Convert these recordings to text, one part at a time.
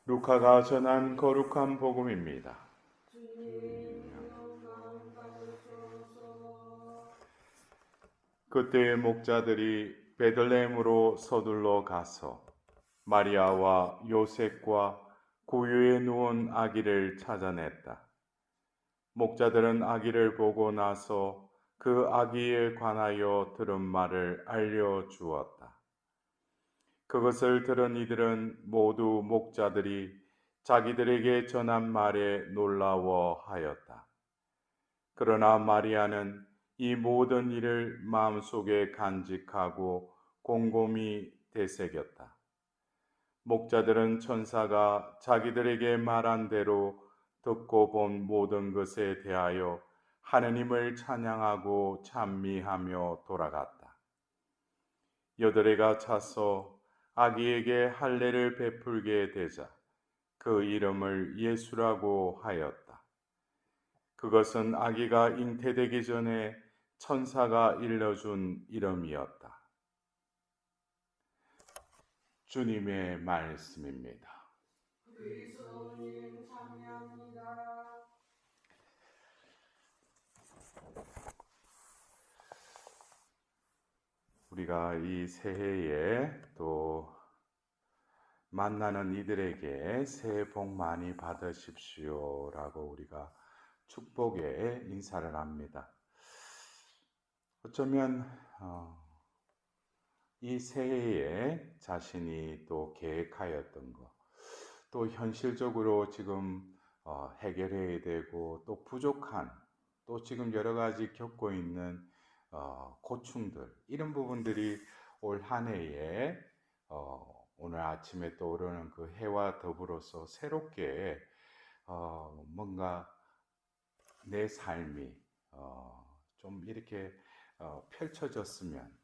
루카가 전한 거룩한 복음입니다. 그때 목자들이 베들레헴으로 서둘러 가서 마리아와 요셉과 구유에 누운 아기를 찾아냈다. 목자들은 아기를 보고 나서 그 아기에 관하여 들은 말을 알려주었다. 그것을 들은 이들은 모두 목자들이 자기들에게 전한 말에 놀라워하였다. 그러나 마리아는 이 모든 일을 마음속에 간직하고 곰곰이 되새겼다. 목자들은 천사가 자기들에게 말한 대로 듣고 본 모든 것에 대하여 하느님을 찬양하고 찬미하며 돌아갔다. 여드레가 차서 아기에게 할례를 베풀게 되자 그 이름을 예수라고 하였다. 그것은 아기가 잉태되기 전에 천사가 일러준 이름이었다. 주님의 말씀입니다. 그리스도님 찬양합니다. 우리가 이 새해에 또 만나는 이들에게 새해 복 많이 받으십시오라고 우리가 축복의 인사를 합니다. 어쩌면 이 새해에 자신이 또 계획하였던 것, 또 현실적으로 지금 해결해야 되고 또 부족한, 또 지금 여러 가지 겪고 있는 고충들, 이런 부분들이 올 한 해에 오늘 아침에 떠오르는 그 해와 더불어서 새롭게 뭔가 내 삶이 좀 이렇게 펼쳐졌으면,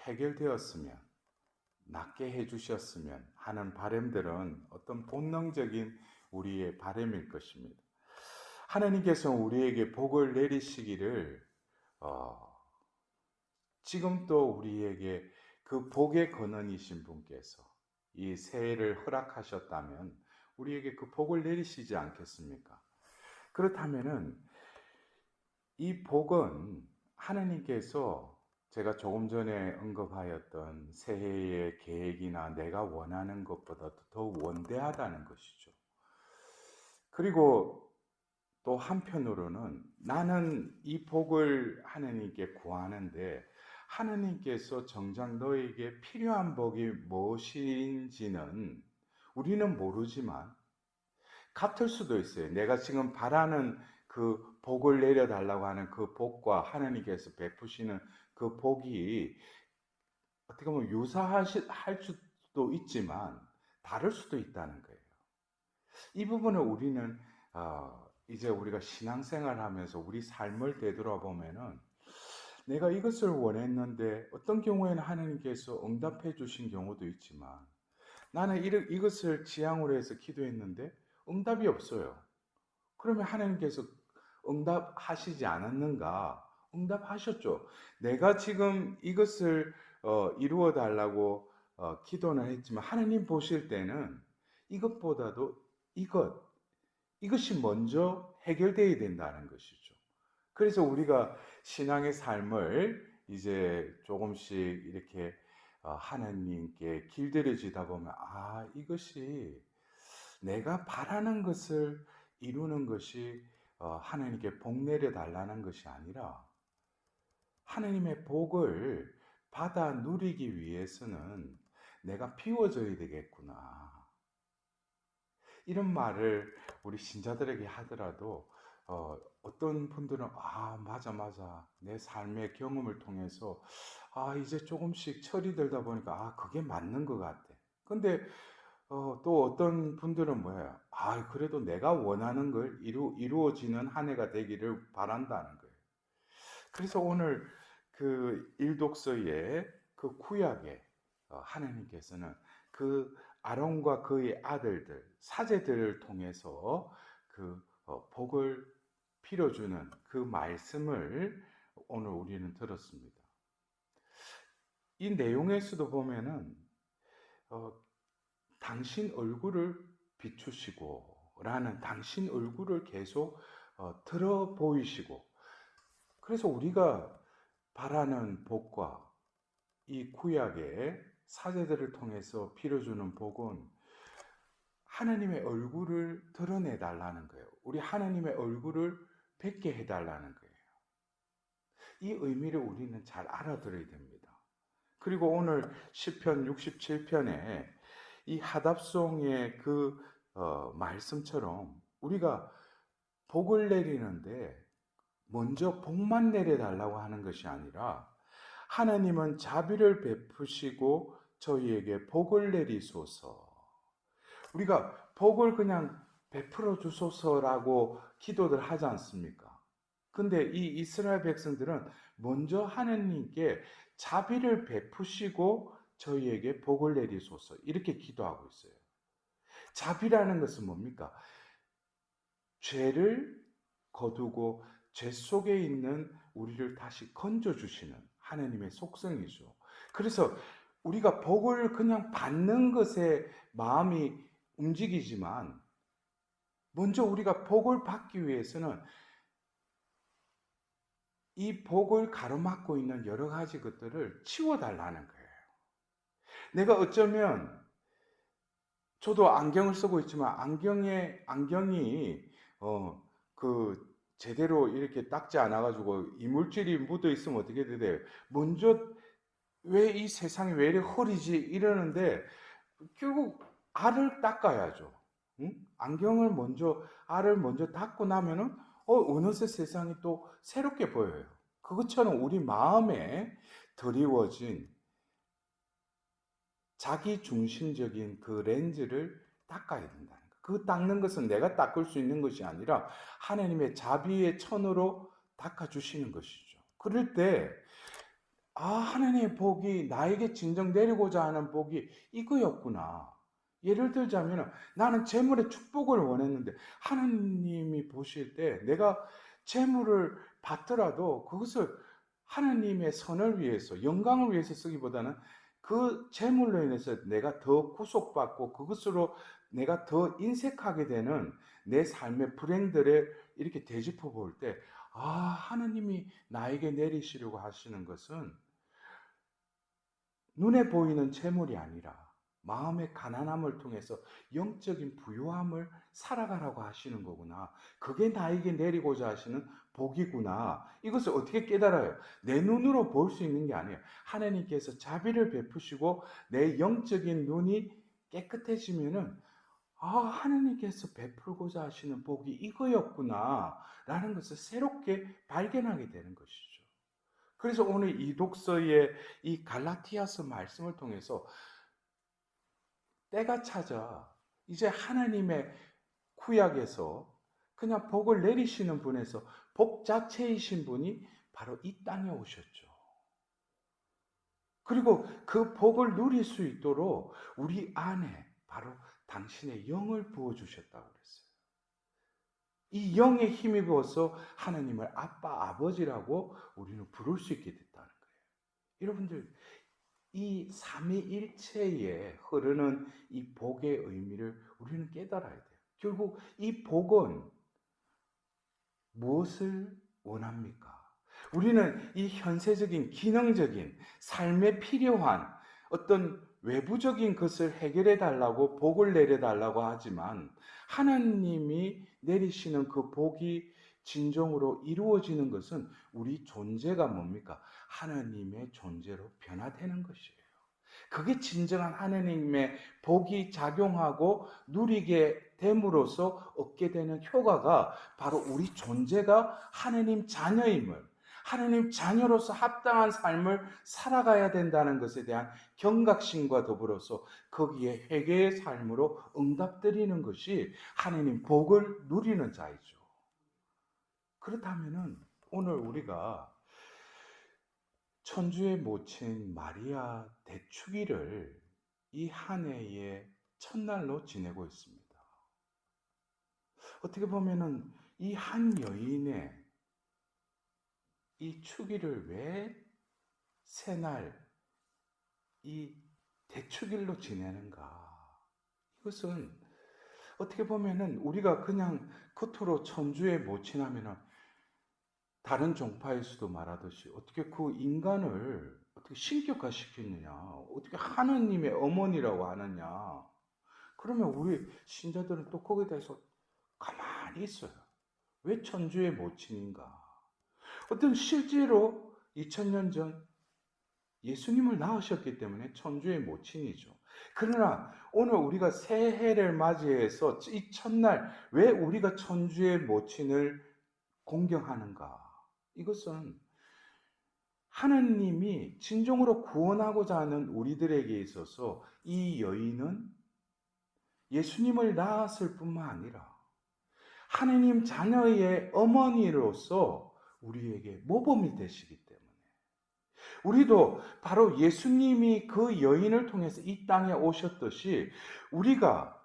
해결되었으면, 낫게 해주셨으면 하는 바람들은 어떤 본능적인 우리의 바람일 것입니다. 하나님께서 우리에게 복을 내리시기를 지금 또 우리에게 그 복의 근원이신 분께서 이 새해를 허락하셨다면 우리에게 그 복을 내리시지 않겠습니까? 그렇다면은 이 복은 하나님께서 제가 조금 전에 언급하였던 새해의 계획이나 내가 원하는 것보다 더 원대하다는 것이죠. 그리고 또 한편으로는 나는 이 복을 하나님께 구하는데 하나님께서 정작 너에게 필요한 복이 무엇인지는 우리는 모르지만 같을 수도 있어요. 내가 지금 바라는 그 복을 내려달라고 하는 그 복과 하나님께서 베푸시는 그 복이 어떻게 보면 유사할 수도 있지만 다를 수도 있다는 거예요. 이 부분을 우리는 이제 우리가 신앙생활 하면서 우리 삶을 되돌아보면은 내가 이것을 원했는데 어떤 경우에는 하나님께서 응답해 주신 경우도 있지만 나는 이것을 지향으로 해서 기도했는데 응답이 없어요. 그러면 하나님께서 응답하시지 않았는가? 응답하셨죠. 내가 지금 이것을 이루어 달라고 기도는 했지만 하나님 보실 때는 이것보다도 이것이 먼저 해결되어야 된다는 것이죠. 그래서 우리가 신앙의 삶을 이제 조금씩 이렇게 하나님께 길들여지다 보면 이것이 내가 바라는 것을 이루는 것이 하나님께 복 내려 달라는 것이 아니라 하나님의 복을 받아 누리기 위해서는 내가 비워져야 되겠구나. 이런 말을 우리 신자들에게 하더라도 어떤 분들은 맞아 내 삶의 경험을 통해서 이제 조금씩 철이 들다 보니까 그게 맞는 것 같아. 근데 또 어떤 분들은 뭐예요? 그래도 내가 원하는 걸 이루어지는 한 해가 되기를 바란다는 거예요. 그래서 오늘 그 일독서의 그 구약에 하나님께서는 그 아론과 그의 아들들, 사제들을 통해서 그 복을 빌어주는 그 말씀을 오늘 우리는 들었습니다. 이 내용에서도 보면은 당신 얼굴을 비추시고 라는 당신 얼굴을 계속 들어 보이시고, 그래서 우리가 바라는 복과 이 구약의 사제들을 통해서 빌어주는 복은 하나님의 얼굴을 드러내 달라는 거예요. 우리 하나님의 얼굴을 뵙게 해달라는 거예요. 이 의미를 우리는 잘 알아들어야 됩니다. 그리고 오늘 시편 67편에 이 하답송의 그 말씀처럼 우리가 복을 내리는데 먼저 복만 내려달라고 하는 것이 아니라, 하나님은 자비를 베푸시고 저희에게 복을 내리소서. 우리가 복을 그냥 베풀어 주소서라고 기도를 하지 않습니까? 근데 이 이스라엘 백성들은 먼저 하나님께 자비를 베푸시고 저희에게 복을 내리소서 이렇게 기도하고 있어요. 자비라는 것은 뭡니까? 죄를 거두고 죄 속에 있는 우리를 다시 건져주시는 하나님의 속성이죠. 그래서 우리가 복을 그냥 받는 것에 마음이 움직이지만, 먼저 우리가 복을 받기 위해서는 이 복을 가로막고 있는 여러 가지 것들을 치워달라는 거예요. 내가 어쩌면, 저도 안경을 쓰고 있지만 안경이 제대로 이렇게 닦지 않아가지고 이물질이 묻어 있으면 어떻게 돼요? 먼저 왜 이 세상이 왜 이렇게 흐리지 이러는데, 결국 알을 닦아야죠. 응? 알을 먼저 닦고 나면은 어느새 세상이 또 새롭게 보여요. 그것처럼 우리 마음에 드리워진 자기 중심적인 그 렌즈를 닦아야 된다는 거예요. 그 닦는 것은 내가 닦을 수 있는 것이 아니라 하나님의 자비의 천으로 닦아주시는 것이죠. 그럴 때 하나님의 복이 나에게 진정 내리고자 하는 복이 이거였구나. 예를 들자면 나는 재물의 축복을 원했는데, 하나님이 보실 때 내가 재물을 받더라도 그것을 하나님의 선을 위해서, 영광을 위해서 쓰기보다는 그 재물로 인해서 내가 더 구속받고 그것으로 내가 더 인색하게 되는 내 삶의 불행들을 이렇게 되짚어 볼 때, 하나님이 나에게 내리시려고 하시는 것은 눈에 보이는 재물이 아니라 마음의 가난함을 통해서 영적인 부유함을 살아가라고 하시는 거구나. 그게 나에게 내리고자 하시는 복이구나. 이것을 어떻게 깨달아요? 내 눈으로 볼 수 있는 게 아니에요. 하나님께서 자비를 베푸시고 내 영적인 눈이 깨끗해지면은 하나님께서 베풀고자 하시는 복이 이거였구나 라는 것을 새롭게 발견하게 되는 것이죠. 그래서 오늘 이 독서의 이 갈라티아서 말씀을 통해서 때가 찾아 이제 하나님의 구약에서 그냥 복을 내리시는 분에서 복 자체이신 분이 바로 이 땅에 오셨죠. 그리고 그 복을 누릴 수 있도록 우리 안에 바로 당신의 영을 부어주셨다고 그랬어요. 이 영에 힘입어서 하나님을 아빠, 아버지라고 우리는 부를 수 있게 됐다는 거예요. 여러분들, 이 삼위일체에 흐르는 이 복의 의미를 우리는 깨달아야 돼요. 결국 이 복은 무엇을 원합니까? 우리는 이 현세적인 기능적인 삶에 필요한 어떤 외부적인 것을 해결해 달라고 복을 내려 달라고 하지만, 하나님이 내리시는 그 복이 진정으로 이루어지는 것은 우리 존재가 뭡니까? 하나님의 존재로 변화되는 것이에요. 그게 진정한 하나님의 복이 작용하고 누리게 됨으로써 얻게 되는 효과가 바로 우리 존재가 하나님 자녀임을, 하나님 자녀로서 합당한 삶을 살아가야 된다는 것에 대한 경각심과 더불어서 거기에 회개의 삶으로 응답드리는 것이 하나님 복을 누리는 자이죠. 그렇다면은 오늘 우리가 천주의 모친 마리아 대축일을 이 한 해의 첫날로 지내고 있습니다. 어떻게 보면은 이 한 여인의 이 축일을 왜 새날 이 대축일로 지내는가? 이것은 어떻게 보면은 우리가 그냥 겉으로 천주에 모친하면은 다른 종파에서도 말하듯이 어떻게 그 인간을 어떻게 신격화시켰느냐, 어떻게 하느님의 어머니라고 하느냐. 그러면 우리 신자들은 또 거기에 대해서 가만히 있어요. 왜 천주의 모친인가? 어떤 실제로 2000년 전 예수님을 낳으셨기 때문에 천주의 모친이죠. 그러나 오늘 우리가 새해를 맞이해서 이 첫날 왜 우리가 천주의 모친을 공경하는가? 이것은 하느님이 진정으로 구원하고자 하는 우리들에게 있어서 이 여인은 예수님을 낳았을 뿐만 아니라 하느님 자녀의 어머니로서 우리에게 모범이 되시기 때문에 우리도 바로 예수님이 그 여인을 통해서 이 땅에 오셨듯이 우리가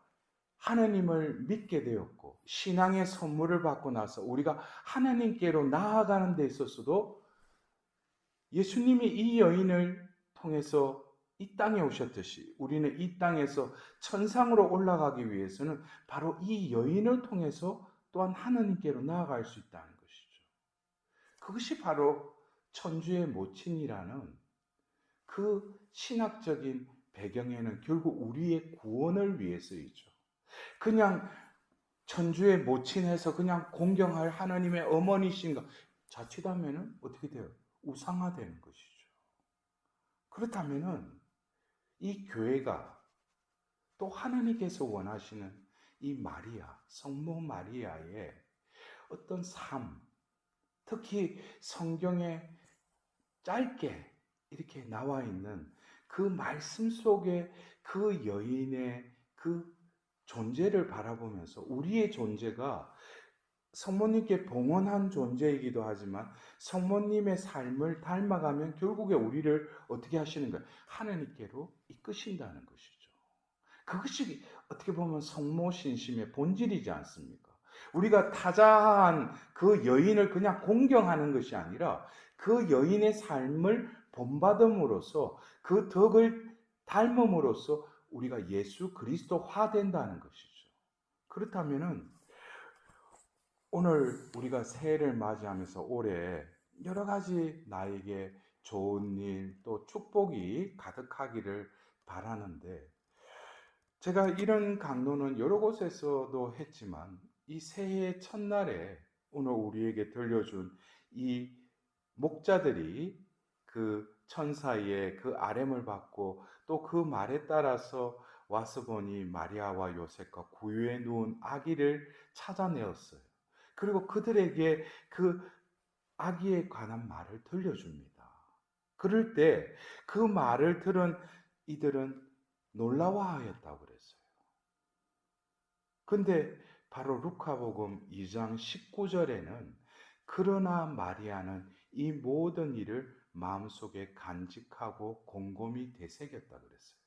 하느님을 믿게 되었고 신앙의 선물을 받고 나서 우리가 하나님께로 나아가는 데 있어서도 예수님이 이 여인을 통해서 이 땅에 오셨듯이 우리는 이 땅에서 천상으로 올라가기 위해서는 바로 이 여인을 통해서 또한 하나님께로 나아갈 수 있다는 것이죠. 그것이 바로 천주의 모친이라는 그 신학적인 배경에는 결국 우리의 구원을 위해서이죠. 그냥 천주의 모친해서 그냥 공경할 하나님의 어머니신가 자칫하면 어떻게 돼요? 우상화되는 것이죠. 그렇다면 이 교회가 또 하나님께서 원하시는 이 마리아, 성모 마리아의 어떤 삶, 특히 성경에 짧게 이렇게 나와 있는 그 말씀 속에 그 여인의 그 존재를 바라보면서 우리의 존재가 성모님께 봉헌한 존재이기도 하지만 성모님의 삶을 닮아가면 결국에 우리를 어떻게 하시는가? 하나님께로 이끄신다는 것이죠. 그것이 어떻게 보면 성모 신심의 본질이지 않습니까? 우리가 타자한 그 여인을 그냥 공경하는 것이 아니라 그 여인의 삶을 본받음으로써 그 덕을 닮음으로써 우리가 예수 그리스도화 된다는 것이죠. 그렇다면은 오늘 우리가 새해를 맞이하면서 올해 여러 가지 나에게 좋은 일 또 축복이 가득하기를 바라는데 제가 이런 강론은 여러 곳에서도 했지만 이 새해 첫날에 오늘 우리에게 들려준 이 목자들이 그 천사의 그 아뢰을 받고 또 그 말에 따라서 와서 보니 마리아와 요셉과 구유에 누운 아기를 찾아내었어요. 그리고 그들에게 그 아기에 관한 말을 들려줍니다. 그럴 때 그 말을 들은 이들은 놀라워하였다고 그랬어요. 근데 바로 루카복음 2장 19절에는 그러나 마리아는 이 모든 일을 마음속에 간직하고 곰곰이 되새겼다 그랬어요.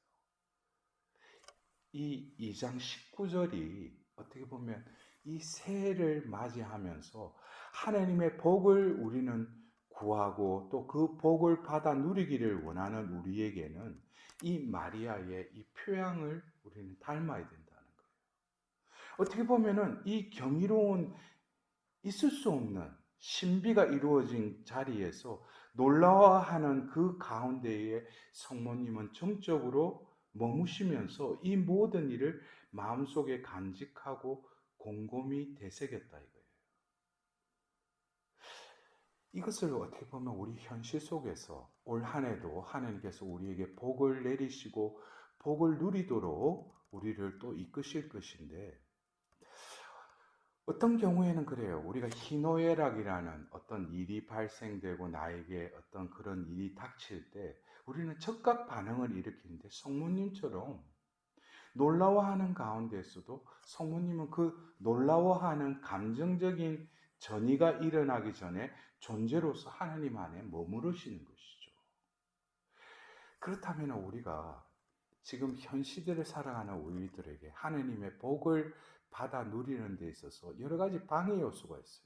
이 2장 19절이 어떻게 보면 이 새해를 맞이하면서 하나님의 복을 우리는 구하고 또 그 복을 받아 누리기를 원하는 우리에게는 이 마리아의 이 표양을 우리는 닮아야 된다는 거예요. 어떻게 보면은 이 경이로운 있을 수 없는 신비가 이루어진 자리에서 놀라워하는 그 가운데에 성모님은 정적으로 머무시면서 이 모든 일을 마음속에 간직하고 곰곰이 되새겼다 이거예요. 이것을 어떻게 보면 우리 현실 속에서 올 한 해도 하나님께서 우리에게 복을 내리시고 복을 누리도록 우리를 또 이끄실 것인데 어떤 경우에는 그래요. 우리가 희노애락이라는 어떤 일이 발생되고 나에게 어떤 그런 일이 닥칠 때 우리는 즉각 반응을 일으키는데 성모님처럼 놀라워하는 가운데서도 성모님은 그 놀라워하는 감정적인 전이가 일어나기 전에 존재로서 하나님 안에 머무르시는 것이죠. 그렇다면 우리가 지금 현 시대를 살아가는 우리들에게 하나님의 복을 받아 누리는 데 있어서 여러 가지 방해 요소가 있어요.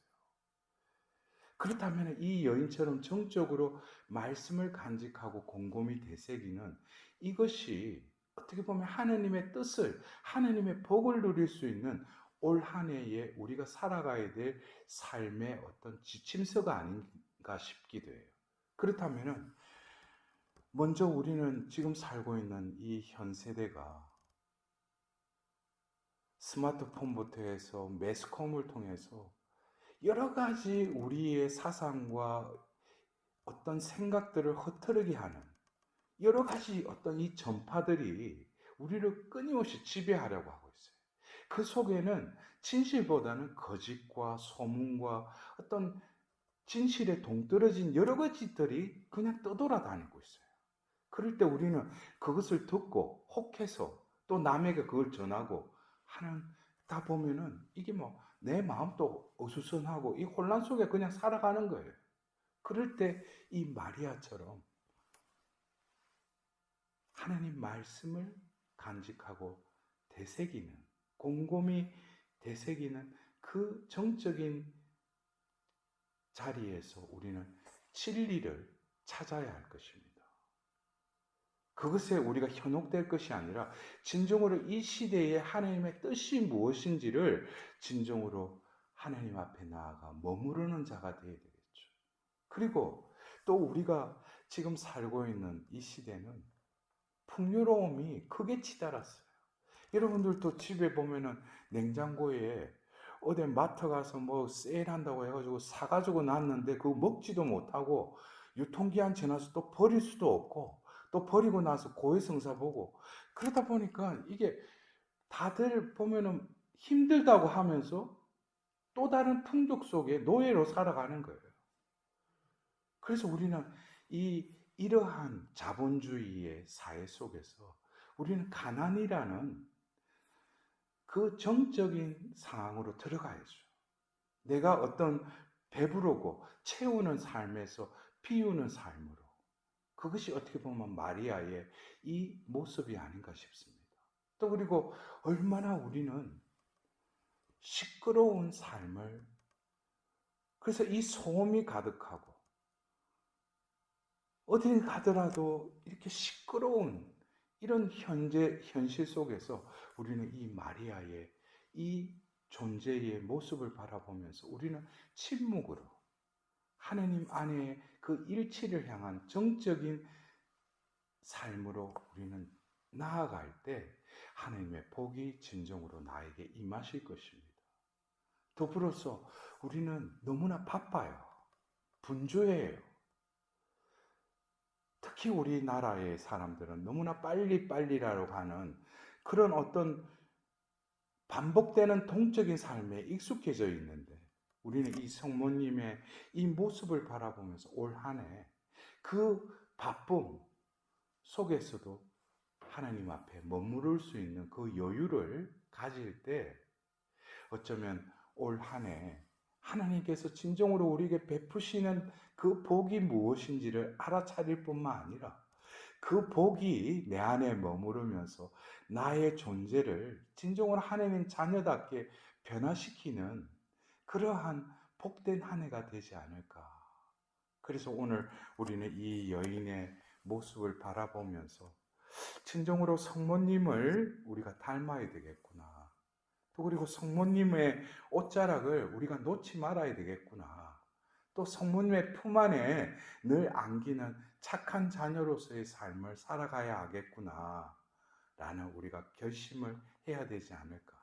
그렇다면 이 여인처럼 정적으로 말씀을 간직하고 곰곰이 되새기는 이것이 어떻게 보면 하나님의 뜻을, 하나님의 복을 누릴 수 있는 올 한 해에 우리가 살아가야 될 삶의 어떤 지침서가 아닌가 싶기도 해요. 그렇다면은 먼저 우리는 지금 살고 있는 이 현 세대가 스마트폰부터 해서 매스컴을 통해서 여러 가지 우리의 사상과 어떤 생각들을 흐트르게 하는 여러 가지 어떤 이 전파들이 우리를 끊임없이 지배하려고 하고 있어요. 그 속에는 진실보다는 거짓과 소문과 어떤 진실에 동떨어진 여러 가지들이 그냥 떠돌아다니고 있어요. 그럴 때 우리는 그것을 듣고 혹해서 또 남에게 그걸 전하고 하다 보면은 이게 뭐 내 마음도 어수선하고 이 혼란 속에 그냥 살아가는 거예요. 그럴 때 이 마리아처럼 하나님 말씀을 간직하고 되새기는, 곰곰이 되새기는 그 정적인 자리에서 우리는 진리를 찾아야 할 것입니다. 그것에 우리가 현혹될 것이 아니라 진정으로 이 시대에 하나님의 뜻이 무엇인지를 진정으로 하나님 앞에 나아가 머무르는 자가 되어야 되겠죠. 그리고 또 우리가 지금 살고 있는 이 시대는 풍요로움이 크게 치달았어요. 여러분들도 집에 보면은 냉장고에 어디 마트 가서 뭐 세일한다고 해가지고 사가지고 놨는데 그거 먹지도 못하고 유통기한 지나서 또 버릴 수도 없고 또 버리고 나서 고해성사 보고 그러다 보니까 이게 다들 보면은 힘들다고 하면서 또 다른 풍족 속에 노예로 살아가는 거예요. 그래서 우리는 이러한 자본주의의 사회 속에서 우리는 가난이라는 그 정적인 상황으로 들어가야죠. 내가 어떤 배부르고 채우는 삶에서 비우는 삶으로. 그것이 어떻게 보면 마리아의 이 모습이 아닌가 싶습니다. 또 그리고 얼마나 우리는 시끄러운 삶을, 그래서 이 소음이 가득하고 어딜 가더라도 이렇게 시끄러운 이런 현실 속에서 우리는 이 마리아의 이 존재의 모습을 바라보면서 우리는 침묵으로 하나님 안에 그 일치를 향한 정적인 삶으로 우리는 나아갈 때 하나님의 복이 진정으로 나에게 임하실 것입니다. 더불어서 우리는 너무나 바빠요. 분주해요. 특히 우리나라의 사람들은 너무나 빨리빨리라고 하는 그런 어떤 반복되는 동적인 삶에 익숙해져 있는데 우리는 이 성모님의 이 모습을 바라보면서 올 한 해 그 바쁨 속에서도 하나님 앞에 머무를 수 있는 그 여유를 가질 때 어쩌면 올 한 해 하나님께서 진정으로 우리에게 베푸시는 그 복이 무엇인지를 알아차릴 뿐만 아니라 그 복이 내 안에 머무르면서 나의 존재를 진정으로 하나님 자녀답게 변화시키는 그러한 복된 한 해가 되지 않을까. 그래서 오늘 우리는 이 여인의 모습을 바라보면서 진정으로 성모님을 우리가 닮아야 되겠구나. 또 그리고 성모님의 옷자락을 우리가 놓지 말아야 되겠구나. 또 성모님의 품 안에 늘 안기는 착한 자녀로서의 삶을 살아가야 하겠구나. 라는 우리가 결심을 해야 되지 않을까.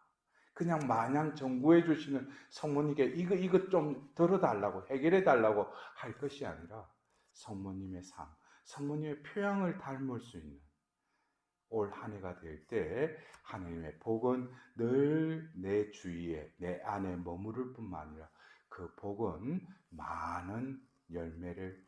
그냥 마냥 정부해 주시는 성모님께 이거 좀 들어달라고 해결해 달라고 할 것이 아니라 성모님의 삶, 성모님의 표양을 닮을 수 있는 올 한 해가 될 때 하나님의 복은 늘 내 주위에 내 안에 머무를 뿐만 아니라 그 복은 많은 열매를